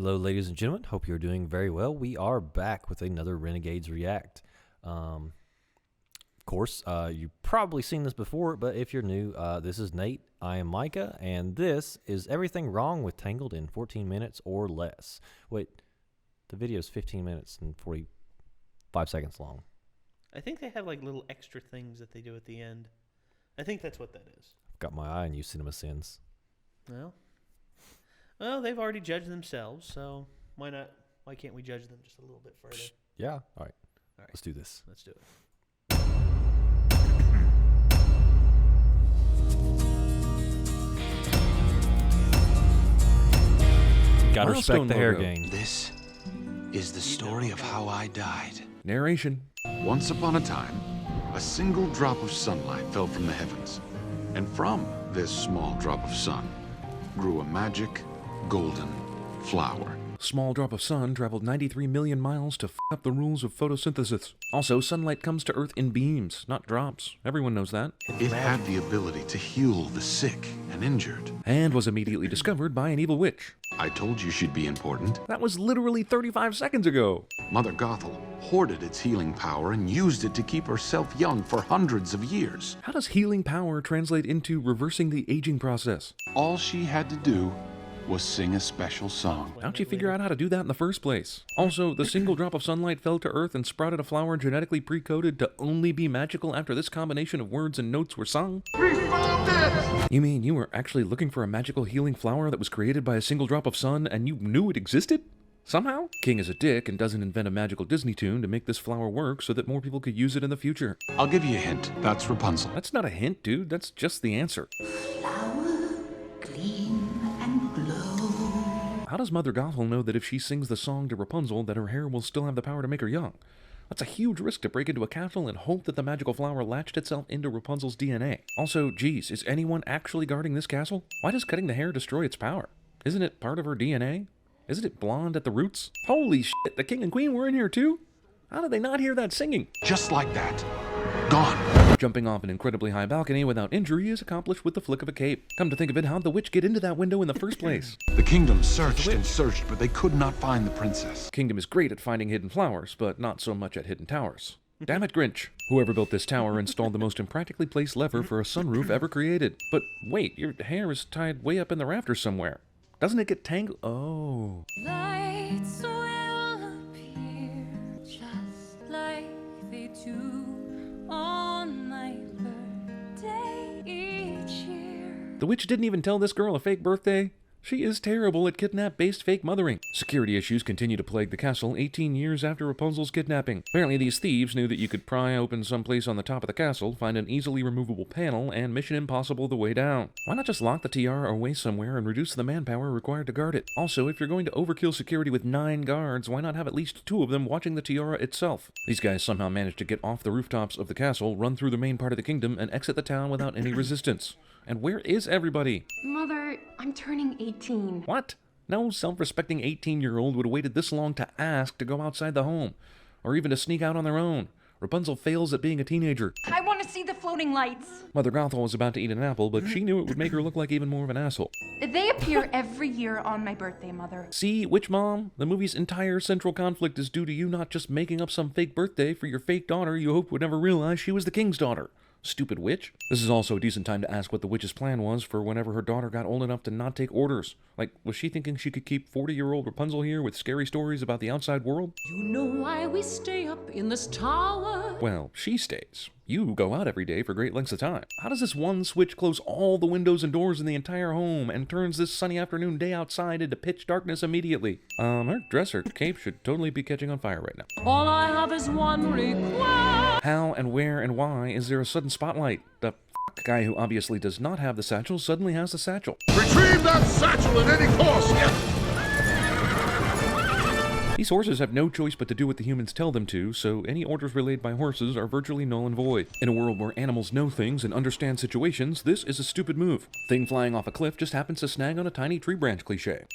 Hello, ladies and gentlemen. Hope you're doing very well. We are back with another Renegades React. Of course, you've probably seen this before, but if you're new, this is Nate. I am Micah, and this is everything wrong with Tangled in 14 minutes or less. Wait, the video is 15 minutes and 45 seconds long. I think they have like little extra things that they do at the end. I think that's what that is. I've got my eye on you, Cinema Sins. Well, they've already judged themselves, so why not? Why can't we judge them just a little bit further? Yeah, all right. Let's do this. Let's do it. Gotta respect the hair game. This is the story of how I died. Narration. Once upon a time, a single drop of sunlight fell from the heavens. And from this small drop of sun grew a magic golden flower. Small drop of sun traveled 93 million miles to f up the rules of photosynthesis. Also, sunlight comes to Earth in beams, not drops. Everyone knows that. It had the ability to heal the sick and injured. And was immediately discovered by an evil witch. I told you she'd be important. That was literally 35 seconds ago. Mother Gothel hoarded its healing power and used it to keep herself young for hundreds of years. How does healing power translate into reversing the aging process? All she had to do was sing a special song. How'd you figure out how to do that in the first place? Also, the single drop of sunlight fell to Earth and sprouted a flower genetically pre-coded to only be magical after this combination of words and notes were sung? We found it! You mean you were actually looking for a magical healing flower that was created by a single drop of sun and you knew it existed? Somehow? King is a dick and doesn't invent a magical Disney tune to make this flower work so that more people could use it in the future. I'll give you a hint. That's Rapunzel. That's not a hint, dude. That's just the answer. Flower, gleam and glow. How does Mother Gothel know that if she sings the song to Rapunzel that her hair will still have the power to make her young? That's a huge risk to break into a castle and hope that the magical flower latched itself into Rapunzel's DNA. Also, geez, is anyone actually guarding this castle? Why does cutting the hair destroy its power? Isn't it part of her DNA? Isn't it blonde at the roots? Holy shit, the king and queen were in here too? How did they not hear that singing? Just like that. Gone. Jumping off an incredibly high balcony without injury is accomplished with the flick of a cape. Come to think of it, how'd the witch get into that window in the first place? The kingdom searched and searched, but they could not find the princess. Kingdom is great at finding hidden flowers, but not so much at hidden towers. Damn it, Grinch. Whoever built this tower installed the most impractically placed lever for a sunroof ever created. But wait, your hair is tied way up in the rafters somewhere. Doesn't it get tangled? Oh. Lights will appear just like they do on my birthday each year. The witch didn't even tell this girl a fake birthday. She is terrible at kidnap-based fake mothering. Security issues continue to plague the castle 18 years after Rapunzel's kidnapping. Apparently these thieves knew that you could pry open someplace on the top of the castle, find an easily removable panel, and Mission Impossible the way down. Why not just lock the tiara away somewhere and reduce the manpower required to guard it? Also, if you're going to overkill security with 9 guards, why not have at least 2 of them watching the tiara itself? These guys somehow managed to get off the rooftops of the castle, run through the main part of the kingdom, and exit the town without any resistance. And where is everybody? Mother, I'm turning 18. What? No self-respecting 18-year-old would have waited this long to ask to go outside the home, or even to sneak out on their own. Rapunzel fails at being a teenager. I want to see the floating lights. Mother Gothel was about to eat an apple, but she knew it would make her look like even more of an asshole. They appear every year on my birthday, Mother. See, Witch Mom? The movie's entire central conflict is due to you not just making up some fake birthday for your fake daughter you hoped would never realize she was the king's daughter. Stupid witch. This is also a decent time to ask what the witch's plan was for whenever her daughter got old enough to not take orders. Like, was she thinking she could keep 40-year-old Rapunzel here with scary stories about the outside world? You know why we stay up in this tower? Well, she stays. You go out every day for great lengths of time. How does this one switch close all the windows and doors in the entire home and turns this sunny afternoon day outside into pitch darkness immediately? Her dress or cape should totally be catching on fire right now. All I have is one request. How and where and why is there a sudden spotlight? The guy who obviously does not have the satchel suddenly has the satchel. Retrieve that satchel at any cost! These horses have no choice but to do what the humans tell them to, so any orders relayed by horses are virtually null and void. In a world where animals know things and understand situations, this is a stupid move. Thing flying off a cliff just happens to snag on a tiny tree branch cliché.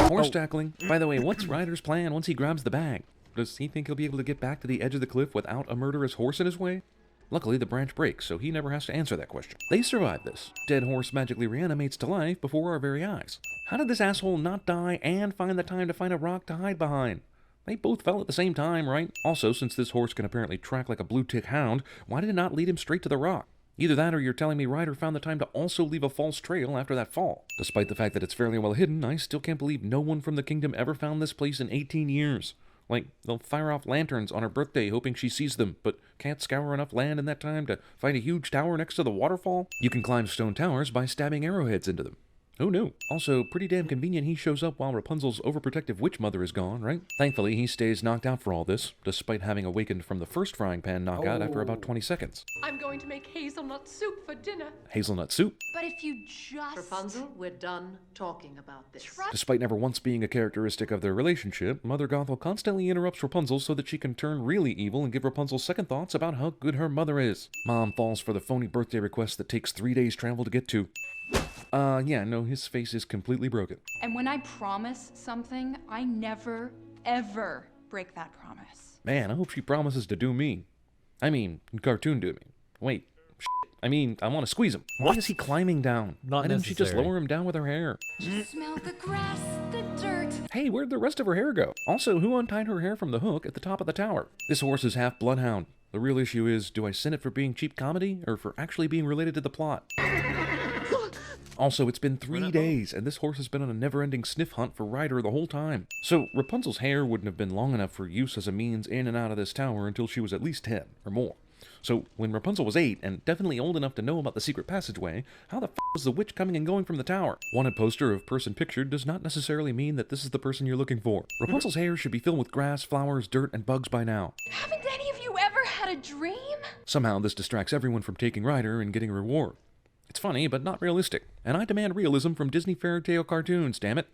Horse tackling. By the way, what's Ryder's plan once he grabs the bag? Does he think he'll be able to get back to the edge of the cliff without a murderous horse in his way? Luckily, the branch breaks, so he never has to answer that question. They survive this. Dead horse magically reanimates to life before our very eyes. How did this asshole not die and find the time to find a rock to hide behind? They both fell at the same time, right? Also, since this horse can apparently track like a blue tick hound, why did it not lead him straight to the rock? Either that or you're telling me Ryder found the time to also leave a false trail after that fall. Despite the fact that it's fairly well hidden, I still can't believe no one from the kingdom ever found this place in 18 years. Like, they'll fire off lanterns on her birthday hoping she sees them, but can't scour enough land in that time to find a huge tower next to the waterfall? You can climb stone towers by stabbing arrowheads into them. Oh no. Also, pretty damn convenient he shows up while Rapunzel's overprotective witch mother is gone, right? Thankfully, he stays knocked out for all this, despite having awakened from the first frying pan knockout after about 20 seconds. I'm going to make hazelnut soup for dinner. Hazelnut soup. But if you just Rapunzel, we're done talking about this. Despite never once being a characteristic of their relationship, Mother Gothel constantly interrupts Rapunzel so that she can turn really evil and give Rapunzel second thoughts about how good her mother is. Mom falls for the phony birthday request that takes 3 days travel to get to. Yeah, no, his face is completely broken. And when I promise something, I never, ever break that promise. Man, I hope she promises to do me. I mean, cartoon do me. Wait, I mean, I want to squeeze him. Why is he climbing down? Not Why didn't she just necessary. lower him down with her hair? Smell the grass, the dirt. Hey, where'd the rest of her hair go? Also, who untied her hair from the hook at the top of the tower? This horse is half bloodhound. The real issue is, do I send it for being cheap comedy, or for actually being related to the plot? Also, it's been 3 days, and this horse has been on a never-ending sniff hunt for Ryder the whole time. So, Rapunzel's hair wouldn't have been long enough for use as a means in and out of this tower until she was at least 10, or more. So, when Rapunzel was 8, and definitely old enough to know about the secret passageway, how the f*** was the witch coming and going from the tower? Wanted poster of person pictured does not necessarily mean that this is the person you're looking for. Rapunzel's hair should be filled with grass, flowers, dirt, and bugs by now. Haven't any of you ever had a dream? Somehow, this distracts everyone from taking Ryder and getting a reward. It's funny, but not realistic. And I demand realism from Disney fairy tale cartoons, damn it.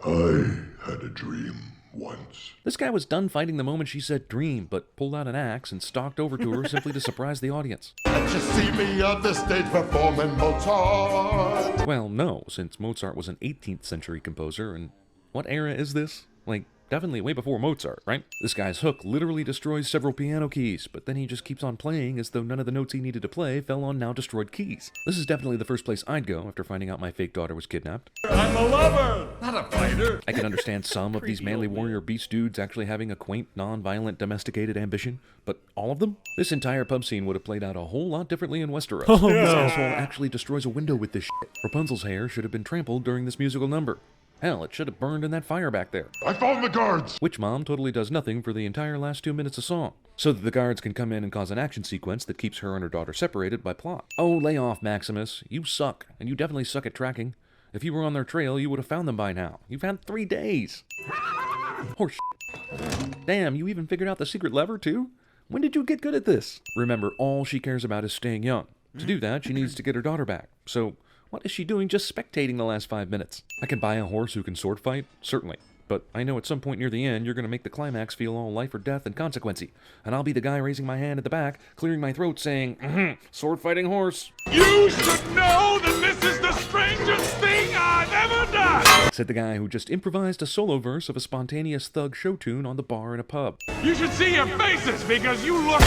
I had a dream once. This guy was done fighting the moment she said dream, but pulled out an axe and stalked over to her simply to surprise the audience. Let you see me on the stage performing Mozart. Well, no, since Mozart was an 18th century composer, and what era is this? Like, definitely way before Mozart, right? This guy's hook literally destroys several piano keys, but then he just keeps on playing as though none of the notes he needed to play fell on now destroyed keys. This is definitely the first place I'd go after finding out my fake daughter was kidnapped. I'm a lover, not a fighter. I can understand some of these manly warrior beast dudes actually having a quaint, non-violent, domesticated ambition, but all of them? This entire pub scene would have played out a whole lot differently in Westeros. This asshole actually destroys a window with this shit. Rapunzel's hair should have been trampled during this musical number. Hell, it should have burned in that fire back there. I found the guards. Witch Mom totally does nothing for the entire last 2 minutes of song, so that the guards can come in and cause an action sequence that keeps her and her daughter separated by plot. Oh, lay off, Maximus. You suck, and you definitely suck at tracking. If you were on their trail, you would have found them by now. You've had 3 days. Horse shit. Damn, you even figured out the secret lever, too? When did you get good at this? Remember, all she cares about is staying young. To do that, she needs to get her daughter back. So, what is she doing just spectating the last 5 minutes? I can buy a horse who can sword fight? Certainly. But I know at some point near the end, you're going to make the climax feel all life or death and consequency. And I'll be the guy raising my hand at the back, clearing my throat, saying, sword fighting horse. You should know that this is the strangest thing I've ever done. Said the guy who just improvised a solo verse of a spontaneous thug show tune on the bar in a pub. You should see your faces because you look.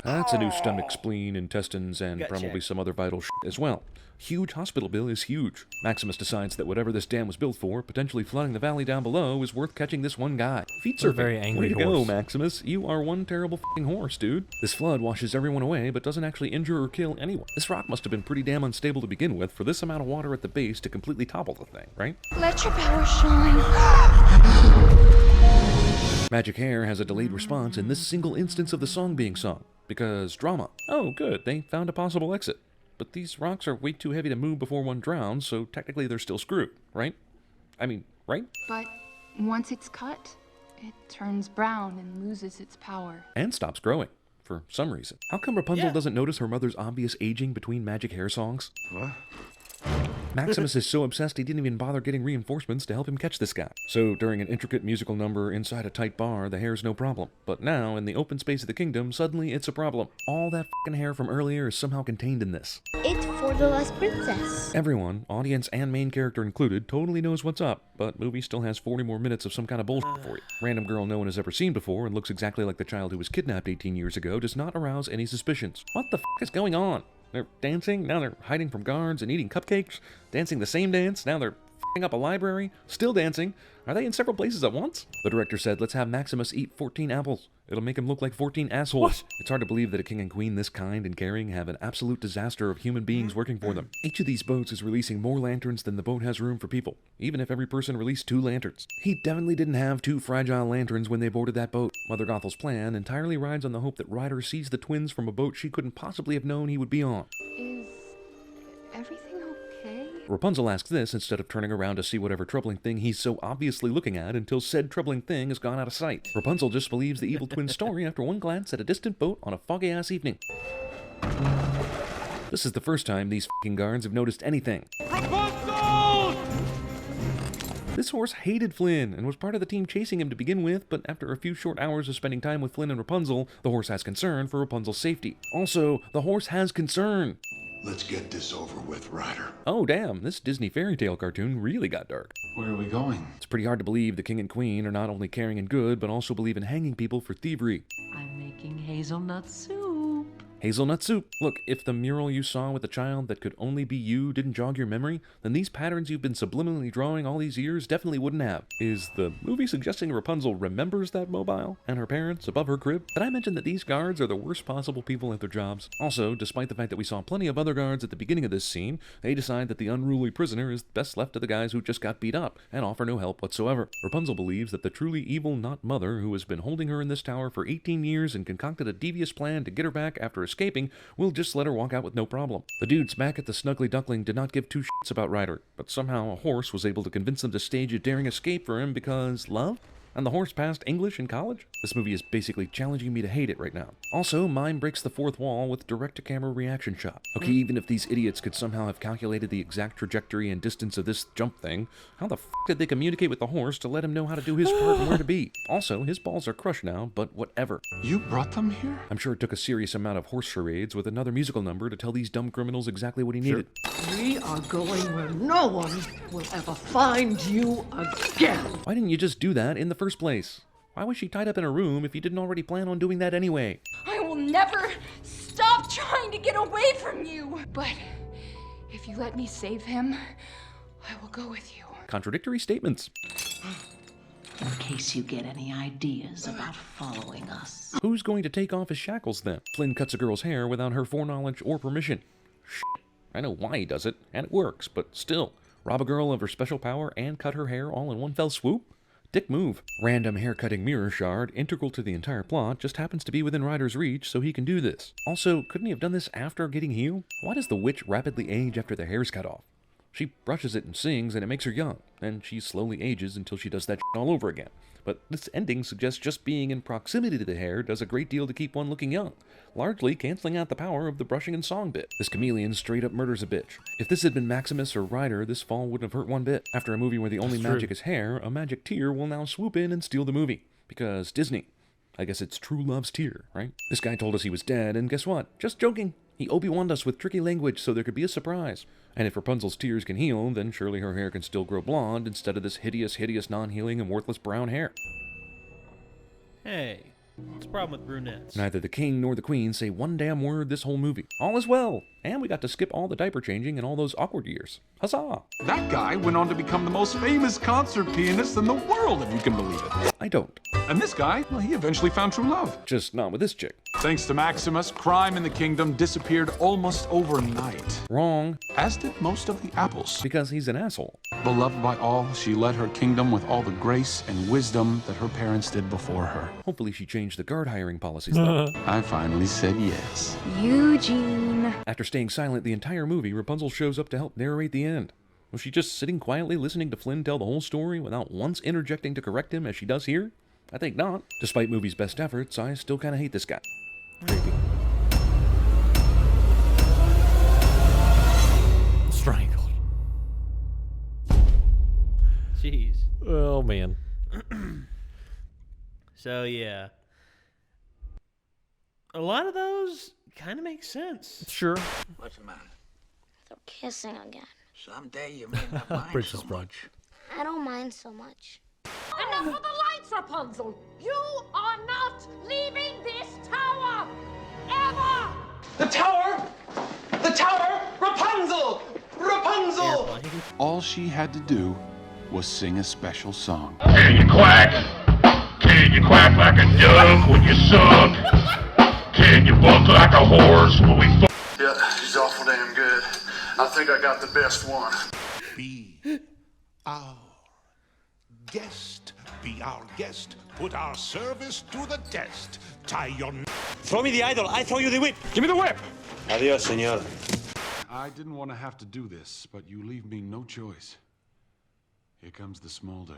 That's a new stomach, spleen, intestines, and Gut probably check. some other vital shit as well. Huge hospital bill is huge. Maximus decides that whatever this dam was built for, potentially flooding the valley down below, is worth catching this one guy. Feet What a surfing. very angry Way to go, horse. Maximus. You are one terrible f***ing horse, dude. This flood washes everyone away, but doesn't actually injure or kill anyone. This rock must have been pretty damn unstable to begin with for this amount of water at the base to completely topple the thing, right? Let your power shine. Magic Hair has a delayed response in this single instance of the song being sung. Because drama. Oh, good, they found a possible exit. But these rocks are way too heavy to move before one drowns, so technically they're still screwed, right? I mean, right? But once it's cut, it turns brown and loses its power. And stops growing, for some reason. How come Rapunzel Yeah. doesn't notice her mother's obvious aging between Magic Hair songs? Maximus is so obsessed he didn't even bother getting reinforcements to help him catch this guy. So during an intricate musical number inside a tight bar, the hair's no problem. But now, in the open space of the kingdom, suddenly it's a problem. All that f***ing hair from earlier is somehow contained in this. It's for the last princess. Everyone, audience and main character included, totally knows what's up, but movie still has 40 more minutes of some kind of bullshit for you. Random girl no one has ever seen before and looks exactly like the child who was kidnapped 18 years ago does not arouse any suspicions. What the f*** is going on? They're dancing, now they're hiding from guards and eating cupcakes, dancing the same dance, now they're f***ing up a library, still dancing. Are they in several places at once? The director said, let's have Maximus eat 14 apples. It'll make him look like 14 assholes. What? It's hard to believe that a king and queen this kind and caring have an absolute disaster of human beings working for them. Each of these boats is releasing more lanterns than the boat has room for people, even if every person released 2 lanterns. He definitely didn't have 2 fragile lanterns when they boarded that boat. Mother Gothel's plan entirely rides on the hope that Ryder sees the twins from a boat she couldn't possibly have known he would be on. Is everything okay? Rapunzel asks this instead of turning around to see whatever troubling thing he's so obviously looking at until said troubling thing has gone out of sight. Rapunzel just believes the evil twin story after one glance at a distant boat on a foggy-ass evening. This is the first time these f***ing guards have noticed anything. Rapunzel! This horse hated Flynn and was part of the team chasing him to begin with, but after a few short hours of spending time with Flynn and Rapunzel, the horse has concern for Rapunzel's safety. Also, the horse has concern. Let's get this over with, Ryder. Oh damn, this Disney fairy tale cartoon really got dark. Where are we going? It's pretty hard to believe the king and queen are not only caring and good, but also believe in hanging people for thievery. I'm making hazelnut soup. Hazelnut soup. Look, if the mural you saw with the child that could only be you didn't jog your memory, then these patterns you've been subliminally drawing all these years definitely wouldn't have. Is the movie suggesting Rapunzel remembers that mobile and her parents above her crib? Did I mention that these guards are the worst possible people at their jobs? Also, despite the fact that we saw plenty of other guards at the beginning of this scene, they decide that the unruly prisoner is best left to the guys who just got beat up and offer no help whatsoever. Rapunzel believes that the truly evil not mother who has been holding her in this tower for 18 years and concocted a devious plan to get her back after escaping will just let her walk out with no problem. The dudes back at the Snuggly Duckling did not give 2 shits about Ryder, but somehow a horse was able to convince them to stage a daring escape for him because love? And the horse passed English in college? This movie is basically challenging me to hate it right now. Also, mime breaks the 4th wall with direct-to-camera reaction shot. Okay, even if these idiots could somehow have calculated the exact trajectory and distance of this jump thing, how the f*** did they communicate with the horse to let him know how to do his part and where to be? Also, his balls are crushed now, but whatever. You brought them here? I'm sure it took a serious amount of horse charades with another musical number to tell these dumb criminals exactly what he needed. We are going where no one will ever find you again. Why didn't you just do that in the first place? Why was she tied up in a room if you didn't already plan on doing that anyway? I will never stop trying to get away from you. But if you let me save him, I will go with you. Contradictory statements. In case you get any ideas about following us. Who's going to take off his shackles then? Flynn cuts a girl's hair without her foreknowledge or permission. Shit. I know why he does it, and it works, but still. Rob a girl of her special power and cut her hair all in one fell swoop? Dick move. Random hair-cutting mirror shard, integral to the entire plot, just happens to be within Ryder's reach, so he can do this. Also, couldn't he have done this after getting healed? Why does the witch rapidly age after the hair's cut off? She brushes it and sings, and it makes her young, and she slowly ages until she does that shit all over again. But this ending suggests just being in proximity to the hair does a great deal to keep one looking young, largely canceling out the power of the brushing and song bit. This chameleon straight up murders a bitch. If this had been Maximus or Ryder, this fall wouldn't have hurt one bit. After a movie where the only magic is hair, a magic tear will now swoop in and steal the movie. Because Disney. I guess it's true love's tear, right? This guy told us he was dead, and guess what? Just joking. He Obi-Wan'd us with tricky language so there could be a surprise. And if Rapunzel's tears can heal, then surely her hair can still grow blonde instead of this hideous, non-healing and worthless brown hair. Hey, what's the problem with brunettes? Neither the king nor the queen say one damn word this whole movie. All is well, and we got to skip all the diaper changing and all those awkward years. Huzzah! That guy went on to become the most famous concert pianist in the world, if you can believe it. I don't. And this guy, well, he eventually found true love. Just not with this chick. Thanks to Maximus, crime in the kingdom disappeared almost overnight. Wrong. As did most of the apples. Because he's an asshole. Beloved by all, she led her kingdom with all the grace and wisdom that her parents did before her. Hopefully she changed the guard hiring policies though. I finally said yes. Eugene. After staying silent the entire movie, Rapunzel shows up to help narrate the end. Was she just sitting quietly listening to Flynn tell the whole story without once interjecting to correct him as she does here? I think not. Despite movie's best efforts, I still kinda hate this guy. Creepy. Strangled. Jeez. Oh, man. So, yeah. A lot of those kind of make sense. Sure. What's the matter? They're kissing again. Someday you may not mind Princess so Bride. much. I don't mind so much. Enough of the lights, Rapunzel! You are not leaving this tower! Ever! The tower! tower! Rapunzel! Rapunzel! Airplane. All she had to do was sing a special song. Can you quack? Can you quack like a duck when you suck? Can you buck like a horse when we fuck? Yeah, he's awful damn good. I think I got the best one. Be our guest. Be our guest. Put our service to the test. Tie your... Throw me the idol, I throw you the whip. Give me the whip. Adios, senor. I didn't want to have to do this, but you leave me no choice. Here comes the smolder.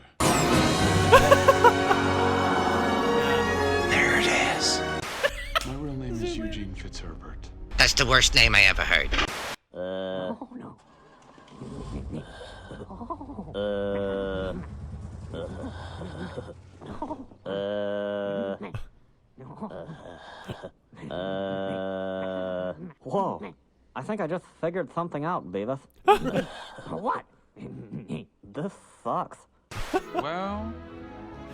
There it is. My real name is Eugene Fitzherbert. That's the worst name I ever heard. Oh, no. Whoa. I think I just figured something out, Beavis. What? This sucks. Well,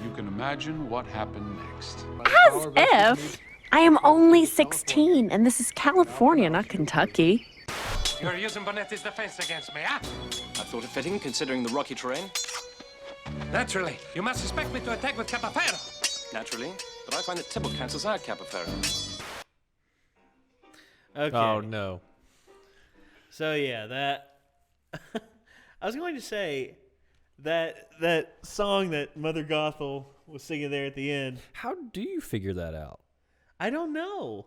you can imagine what happened next. As if. I am only 16, and this is California, not Kentucky. You're using Bonetti's defense against me, huh? I thought it fitting, considering the rocky terrain. Naturally. You must expect me to attack with Capafero. Naturally. But I find that Tibble cancels out Capafero. Okay. Oh no. So yeah, that I was going to say that song that Mother Gothel was singing there at the end. How do you figure that out? I don't know.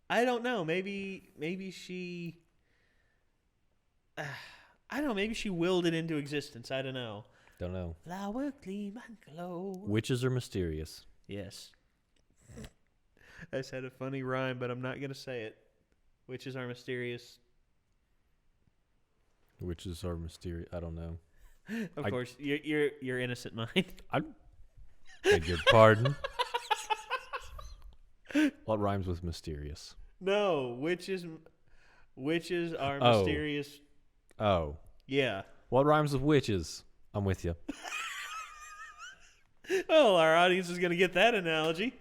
Maybe she. I don't know. Maybe she willed it into existence. I don't know. Don't know. Flower gleam and glow. Witches are mysterious. Yes. I said a funny rhyme, but I'm not gonna say it. Witches are mysterious. Witches are mysterious. I don't know. Of course, your innocent mind. I beg your pardon. What rhymes with mysterious? No, witches are Oh. mysterious. Oh. Yeah. What rhymes with witches? I'm with you. Well, our audience is gonna get that analogy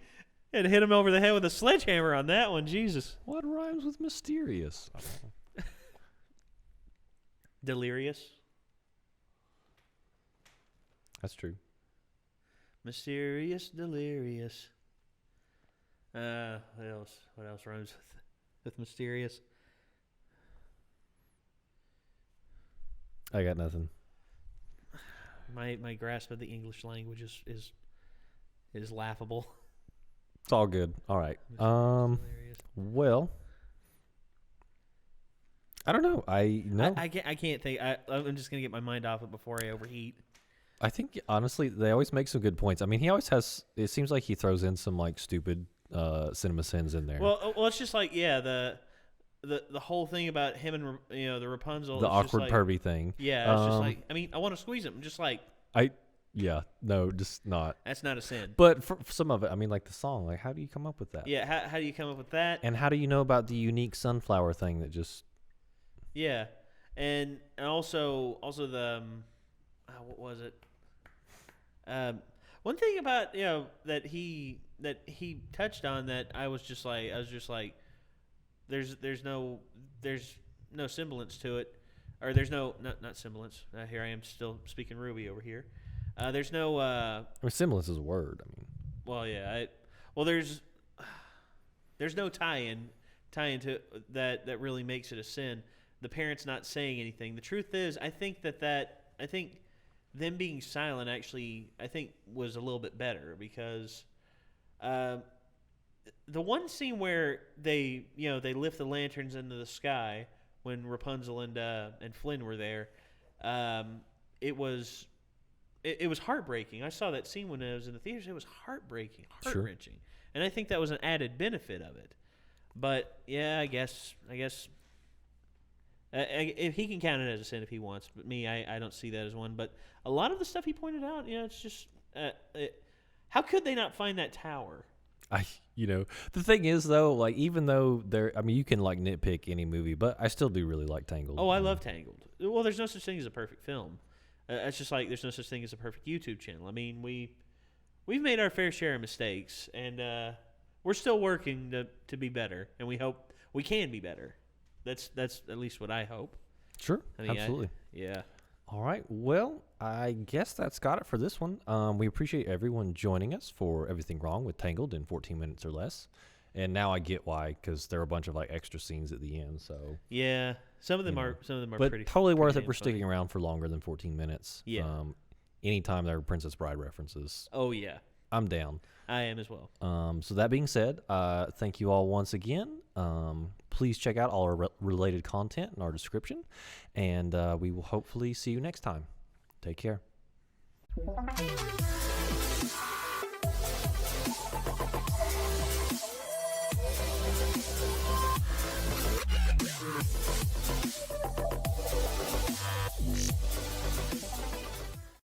and hit him over the head with a sledgehammer on that one. Jesus. What rhymes with mysterious? I don't know. Delirious. That's true. Mysterious, delirious. What else? What else rhymes with mysterious? I got nothing. My grasp of the English language is laughable. It's all good. All right. Well, I don't know. I can't think. I'm just gonna get my mind off it before I overheat. I think honestly, they always make some good points. I mean, he always has. It seems like he throws in some like stupid cinema sins in there. Well, it's just like the whole thing about him and the Rapunzel. The it's awkward just like, pervy thing. Yeah, it's just like, I mean, I want to squeeze him. Just like just not. That's not a sin. But for some of it, I mean, like the song. Like, how do you come up with that? Yeah, how do you come up with that? And how do you know about the unique sunflower thing that just? Yeah, and also the what was it? One thing about that he touched on that I was just like there's no semblance to it, or there's no not semblance. Here I am still speaking Ruby over here. There's no. I mean, semblance is a word. I mean. Well, yeah. There's no tie-in to that really makes it a sin. The parents not saying anything. The truth is, I think them being silent actually was a little bit better, because the one scene where they lift the lanterns into the sky when Rapunzel and Flynn were there, it was heartbreaking. I saw that scene when I was in the theaters. It was heartbreaking, heart-wrenching. Sure. And I think that was an added benefit of it. But yeah, I guess if he can count it as a sin if he wants, but me, I don't see that as one. But a lot of the stuff he pointed out, it's just how could they not find that tower? The thing is though, like, even though you can like nitpick any movie, but I still do really like Tangled. Oh, I love Tangled. Well, there's no such thing as a perfect film. It's just like there's no such thing as a perfect YouTube channel. I mean, we've made our fair share of mistakes, and we're still working to be better, and we hope we can be better. That's at least what I hope. Sure, I mean, absolutely. Yeah. All right. Well, I guess that's got it for this one. We appreciate everyone joining us for Everything Wrong with Tangled in 14 minutes or less. And now I get why, because there are a bunch of like extra scenes at the end. So yeah, some of them are but pretty. totally worth pretty it for damn funny. sticking around for longer than 14 minutes. Yeah. Anytime there are Princess Bride references. Oh yeah, I'm down. I am as well. So that being said, thank you all once again. Please check out all our related content in our description, and we will hopefully see you next time. Take care.